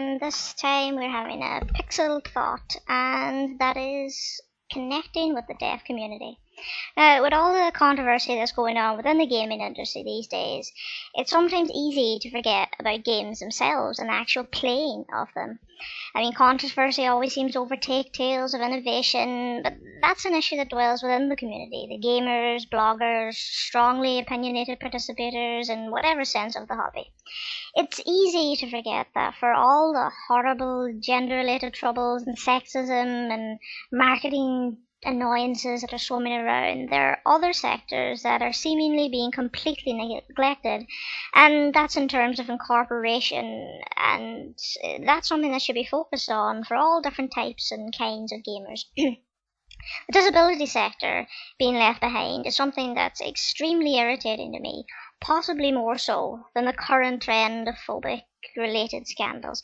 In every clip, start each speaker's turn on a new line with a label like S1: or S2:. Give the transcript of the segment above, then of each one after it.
S1: and this time we're having a pixel thought, and that is connecting with the deaf community. Now, with all the controversy that's going on within the gaming industry these days, it's sometimes easy to forget about games themselves and the actual playing of them. I mean, controversy always seems to overtake tales of innovation, but that's an issue that dwells within the community. The gamers, bloggers, strongly opinionated participators, in whatever sense of the hobby. It's easy to forget that for all the horrible gender-related troubles and sexism and marketing annoyances that are swarming around, there are other sectors that are seemingly being completely neglected, and that's in terms of incorporation, and that's something that should be focused on for all different types and kinds of gamers. The disability sector being left behind is something that's extremely irritating to me, possibly more so than the current trend of phobic related scandals.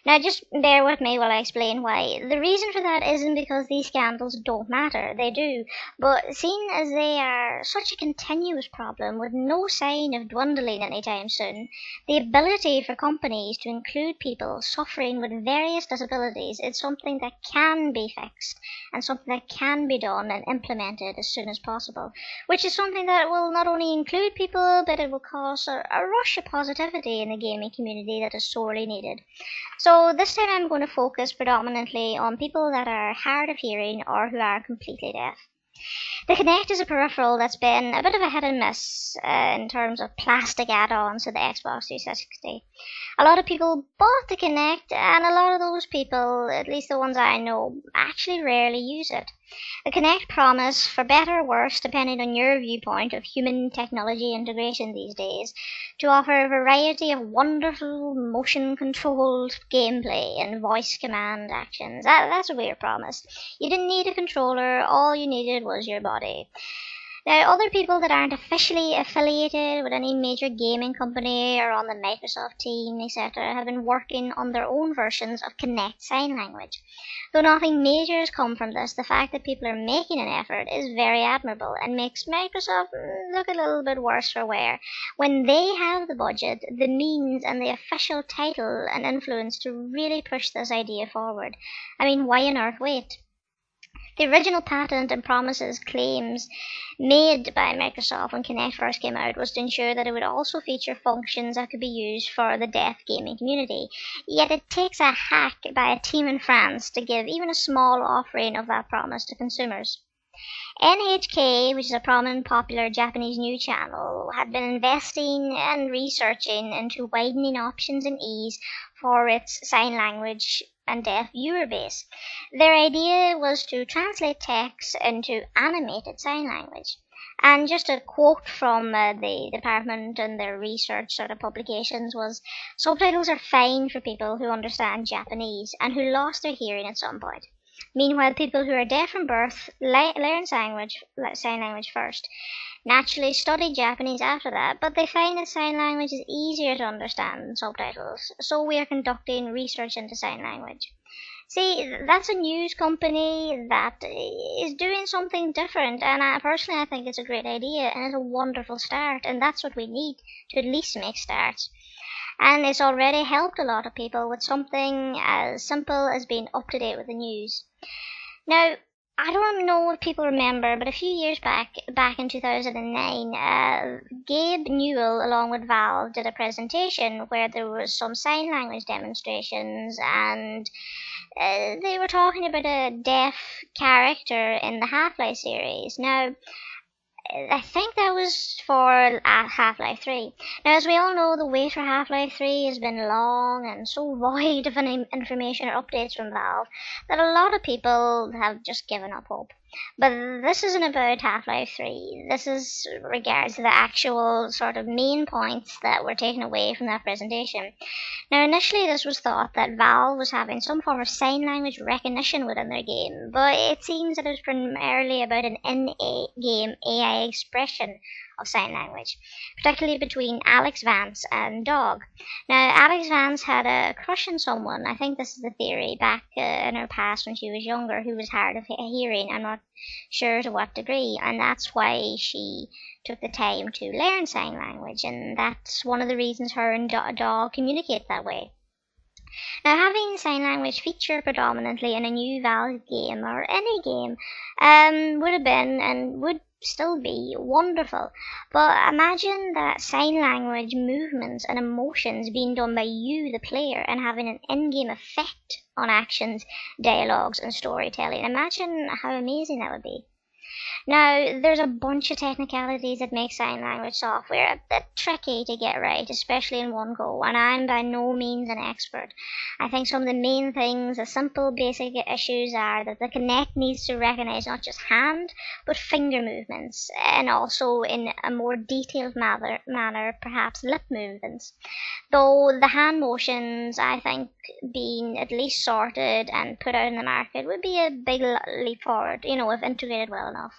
S1: Now, just bear with me while I explain why. The reason for that isn't because these scandals don't matter, they do, but seeing as they are such a continuous problem with no sign of dwindling anytime soon, the ability for companies to include people suffering with various disabilities is something that can be fixed and something that can be done and implemented as soon as possible, which is something that will not only include people, but it will cause a rush of positivity in the gaming community that is sorely needed. So this time I'm going to focus predominantly on people that are hard of hearing or who are completely deaf. The Kinect is a peripheral that's been a bit of a hit and miss in terms of plastic add-ons to the Xbox 360. A lot of people bought the Kinect, and a lot of those people, at least the ones I know, actually rarely use it. The Kinect promise, for better or worse, depending on your viewpoint of human technology integration these days, to offer a variety of wonderful motion-controlled gameplay and voice command actions. That's a weird promise. You didn't need a controller, all you needed was your body. Now, other people that aren't officially affiliated with any major gaming company or on the Microsoft team, etc., have been working on their own versions of Kinect Sign Language. Though nothing major has come from this, the fact that people are making an effort is very admirable and makes Microsoft look a little bit worse for wear when they have the budget, the means, and the official title and influence to really push this idea forward. I mean, why on earth wait? The original patent and promises claims made by Microsoft when Kinect first came out was to ensure that it would also feature functions that could be used for the deaf gaming community. Yet it takes a hack by a team in France to give even a small offering of that promise to consumers. NHK, which is a prominent popular Japanese news channel, had been investing and researching into widening options and ease for its sign language and deaf viewer base. Their idea was to translate text into animated sign language. And just a quote from the department and their research sort of publications was, "Subtitles are fine for people who understand Japanese and who lost their hearing at some point. Meanwhile, people who are deaf from birth learn sign language first, naturally study Japanese after that, but they find that sign language is easier to understand than subtitles, so we are conducting research into sign language." See, that's a news company that is doing something different, and personally I think it's a great idea, and it's a wonderful start, and that's what we need, to at least make starts. And it's already helped a lot of people with something as simple as being up to date with the news. Now, I don't know if people remember, but a few years back in 2009, Gabe Newell, along with Valve, did a presentation where there was some sign language demonstrations, and they were talking about a deaf character in the Half-Life series. Now, I think that was for Half-Life 3. Now, as we all know, the wait for Half-Life 3 has been long and so void of any information or updates from Valve that a lot of people have just given up hope. But this isn't about Half-Life 3. This is regards to the actual sort of main points that were taken away from that presentation. Now, initially this was thought that Valve was having some form of sign language recognition within their game, but it seems that it was primarily about an in-game AI expression of sign language, particularly between Alex Vance and Dog. Now, Alex Vance had a crush on someone, I think this is the theory, back in her past when she was younger, who was hard of hearing. I'm not sure to what degree, and that's why she took the time to learn sign language, and that's one of the reasons her and Dog communicate that way. Now, having sign language feature predominantly in a new Valve game or any game would have been and would still be wonderful. But imagine that sign language movements and emotions being done by you, the player, and having an in game effect on actions, dialogues, and storytelling. Imagine how amazing that would be. Now, there's a bunch of technicalities that make sign language software a bit tricky to get right, especially in one go, and I'm by no means an expert. I think some of the main things, the simple basic issues are that the Kinect needs to recognize not just hand, but finger movements, and also in a more detailed manner perhaps lip movements. Though the hand motions, I think, being at least sorted and put out in the market would be a big leap forward, if integrated well enough.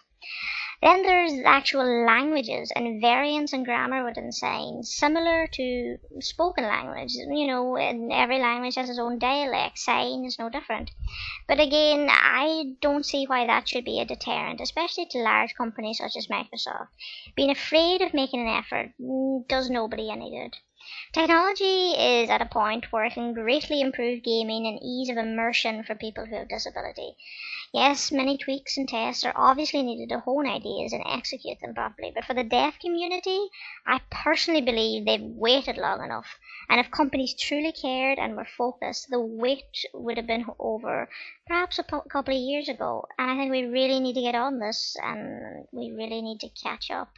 S1: Then there's actual languages and variants in grammar within signs, similar to spoken language. And every language has its own dialect. Sign is no different. But again, I don't see why that should be a deterrent, especially to large companies such as Microsoft. Being afraid of making an effort does nobody any good. Technology is at a point where it can greatly improve gaming and ease of immersion for people who have disability. Yes, many tweaks and tests are obviously needed to hone ideas and execute them properly, but for the deaf community, I personally believe they've waited long enough. And if companies truly cared and were focused, the wait would have been over perhaps a couple of years ago. And I think we really need to get on this and we really need to catch up.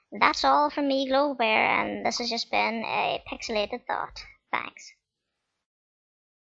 S1: That's all from me, Glowbear, and this has just been a pixelated thought. Thanks.